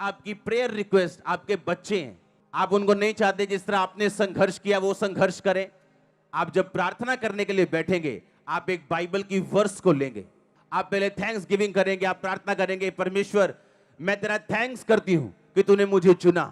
आपकी prayer request आपके बच्चे हैं, आप उनको नहीं चाहते जिस तरह आपने संघर्ष किया वो संघर्ष करें। आप जब प्रार्थना करने के लिए बैठेंगे, आप एक बाइबल की वर्स को लेंगे, आप पहले थैंक्स गिविंग करेंगे, आप प्रार्थना करेंगे, परमेश्वर मैं तेरा थैंक्स करती हूं कि तूने मुझे चुना,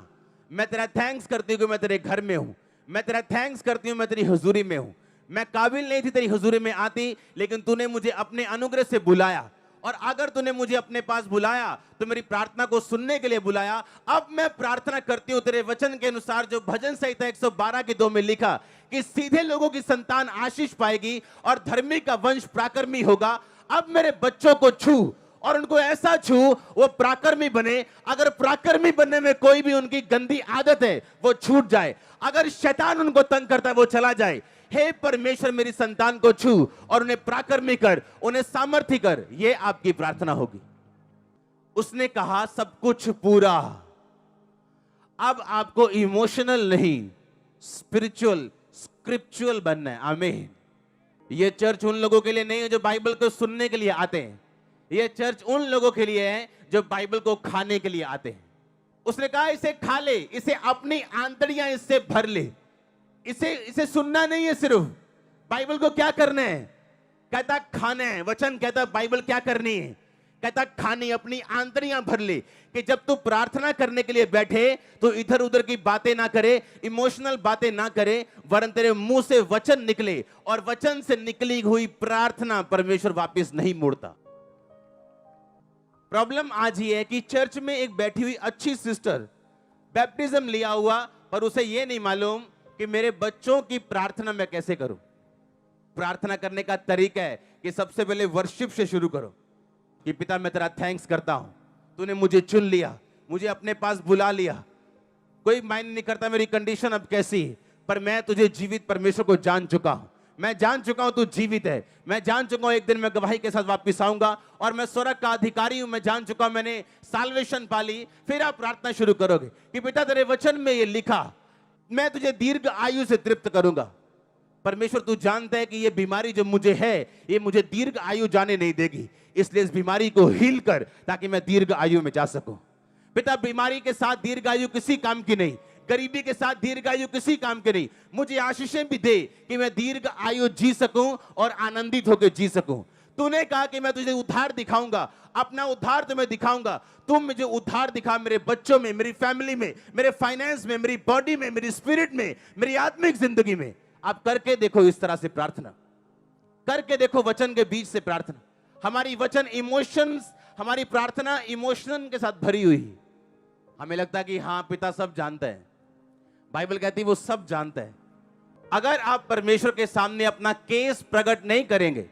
मैं तेरा थैंक्स करती हूं कि मैं तेरे घर में हूं, मैं तेरा थैंक्स करती हूं मैं तेरी हुजूरी में हूं, मैं काबिल नहीं थी तेरी हुजूरी में आती, लेकिन तूने मुझे अपने अनुग्रह से बुलाया, और अगर तूने मुझे अपने पास बुलाया तो मेरी प्रार्थना को सुनने के लिए बुलाया। अब मैं प्रार्थना करती हूं तेरे वचन के अनुसार, जो भजन संहिता 112 के 2 में लिखा कि सीधे लोगों की संतान आशीष पाएगी और धर्मी का वंश प्राकर्मी होगा। अब मेरे बच्चों को छू और उनको ऐसा छू वो प्राकर्मी बने। अगर प्राकर्मी बनने में कोई भी उनकी गंदी आदत है वो छूट जाए, अगर शैतान उनको तंग करता है वो चला जाए। हे परमेश्वर मेरी संतान को छू और उन्हें प्राकर्मी कर, उन्हें सामर्थ्य कर, ये आपकी प्रार्थना होगी। उसने कहा सब कुछ पूरा। अब आपको इमोशनल नहीं, स्पिरिचुअल स्क्रिप्चुअल बनना है। आमीन। ये चर्च उन लोगों के लिए नहीं है जो बाइबल को सुनने के लिए आते हैं, ये चर्च उन लोगों के लिए है जो बाइबल को खाने के लिए आते हैं। उसने कहा इसे खा ले, इसे अपनी आंतड़ियां इससे भर ले। इसे सुनना नहीं है सिर्फ, बाइबल को क्या करना है? कहता खाना है। वचन कहता बाइबल क्या करनी है? कहता खानी, अपनी आंतड़ियां भर ले। कि जब तू प्रार्थना करने के लिए बैठे तो इधर उधर की बातें ना करे, इमोशनल बातें ना करे, वरन तेरे मुंह से वचन निकले, और वचन से निकली हुई प्रार्थना परमेश्वर वापस नहीं मोड़ता। प्रॉब्लम आज ये है कि चर्च में एक बैठी हुई अच्छी सिस्टर बैप्टिज्म लिया हुआ, पर उसे ये नहीं मालूम कि मेरे बच्चों की प्रार्थना मैं कैसे करूं। प्रार्थना करने का तरीका है कि सबसे पहले वर्शिप से शुरू करो कि पिता मैं तेरा थैंक्स करता हूं, तूने मुझे चुन लिया, मुझे अपने पास बुला लिया। कोई मायने नहीं करता मेरी कंडीशन अब कैसी है, पर मैं तुझे जीवित परमेश्वर को जान चुका हूं। मैं जान चुका हूं तू जीवित है, मैं जान चुका हूं एक दिन मैं गवाही के साथ वापस आऊंगा, और मैं स्वर्ग का अधिकारी हूं, मैं जान चुका हूं मैंने साल्वेशन पाली। फिर आप प्रार्थना शुरू करोगे कि पिता तेरे वचन में ये लिखा मैं तुझे दीर्घ आयु से तृप्त करूंगा। परमेश्वर तू जानता है कि ये बीमारी जो मुझे है ये मुझे दीर्घ आयु जाने नहीं देगी, इसलिए इस बीमारी को हील कर ताकि मैं दीर्घ आयु में जा सकूं। पिता बीमारी के साथ दीर्घ आयु किसी काम की नहीं, गरीबी के साथ दीर्घ आयु किसी काम के नहीं। मुझे आशीषें भी दे कि मैं दीर्घ आयु जी सकूं और आनंदित होकर जी सकूं। तूने कहा कि मैं तुझे उद्धार दिखाऊंगा, अपना उद्धार तुम्हें दिखाऊंगा। तुम मुझे उद्धार दिखा मेरे बच्चों में, मेरी फैमिली में, मेरे फाइनेंस में, मेरी बॉडी में, मेरी स्पिरिट में, मेरी आत्मिक जिंदगी में। आप करके देखो इस तरह से प्रार्थना, करके देखो वचन के बीच से प्रार्थना। हमारी वचन इमोशंस, हमारी प्रार्थना इमोशन के साथ भरी हुई। हमें लगता है कि हाँ पिता सब जानता है, बाइबल कहती है वो सब जानता है। अगर आप परमेश्वर के सामने अपना केस प्रकट नहीं करेंगे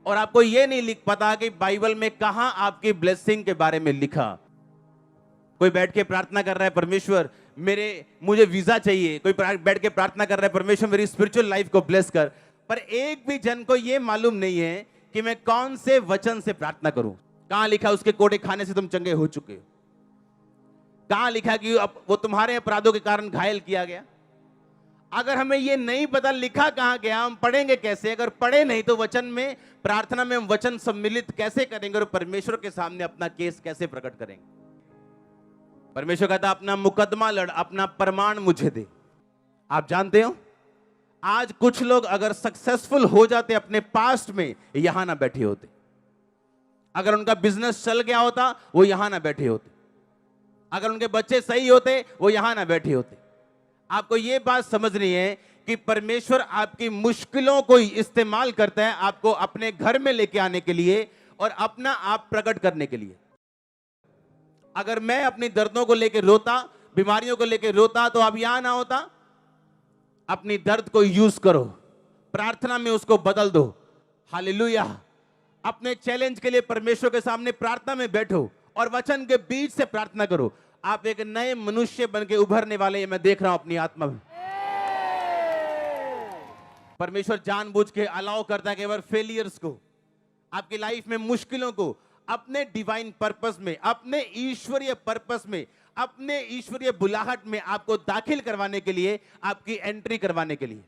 और आपको यह नहीं लिख पता कि बाइबल में कहां आपकी ब्लेसिंग के बारे में लिखा। कोई बैठ के प्रार्थना कर रहा है परमेश्वर मुझे वीजा चाहिए, कोई बैठ के प्रार्थना कर रहा है परमेश्वर मेरी स्पिरिचुअल लाइफ को ब्लेस कर, पर एक भी जन को यह मालूम नहीं है कि मैं कौन से वचन से प्रार्थना करूं। कहां लिखा उसके कोड़े खाने से तुम चंगे हो चुके हो? कहां लिखा कि वो तुम्हारे अपराधों के कारण घायल किया गया? अगर हमें ये नहीं पता लिखा कहां गया, हम पढ़ेंगे कैसे? अगर पढ़े नहीं तो वचन में, प्रार्थना में हम वचन सम्मिलित कैसे करेंगे और परमेश्वर के सामने अपना केस कैसे प्रकट करेंगे? परमेश्वर कहता अपना मुकदमा लड़, अपना प्रमाण मुझे दे। आप जानते हो आज कुछ लोग अगर सक्सेसफुल हो जाते अपने पास्ट में, यहां ना बैठे होते। अगर उनका बिजनेस चल गया होता वो यहां ना बैठे होते। अगर उनके बच्चे सही होते वो यहां ना बैठे होते। आपको यह बात समझनी है कि परमेश्वर आपकी मुश्किलों को इस्तेमाल करता है आपको अपने घर में लेके आने के लिए और अपना आप प्रकट करने के लिए। अगर मैं अपनी दर्दों को लेकर रोता, बीमारियों को लेकर रोता, तो अब यहां ना होता। अपनी दर्द को यूज करो, प्रार्थना में उसको बदल दो। हालेलुया। अपने चैलेंज के लिए परमेश्वर के सामने प्रार्थना में बैठो और वचन के बीच से प्रार्थना करो। आप एक नए मनुष्य बन के उभरने वाले हैं, मैं देख रहा हूं अपनी आत्मा में। परमेश्वर जानबूझ के अलाउ करता है केवल फेलियर्स को, आपकी लाइफ में मुश्किलों को अपने डिवाइन पर्पस में, अपने ईश्वरीय पर्पस में, अपने ईश्वरीय बुलाहट में आपको दाखिल करवाने के लिए, आपकी एंट्री करवाने के लिए।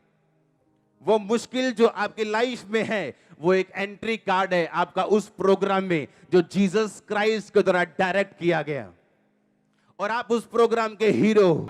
वो मुश्किल जो आपकी लाइफ में है वो एक एंट्री कार्ड है आपका उस प्रोग्राम में जो जीसस क्राइस्ट के द्वारा डायरेक्ट किया गया। और आप उस प्रोग्राम के हीरो हो।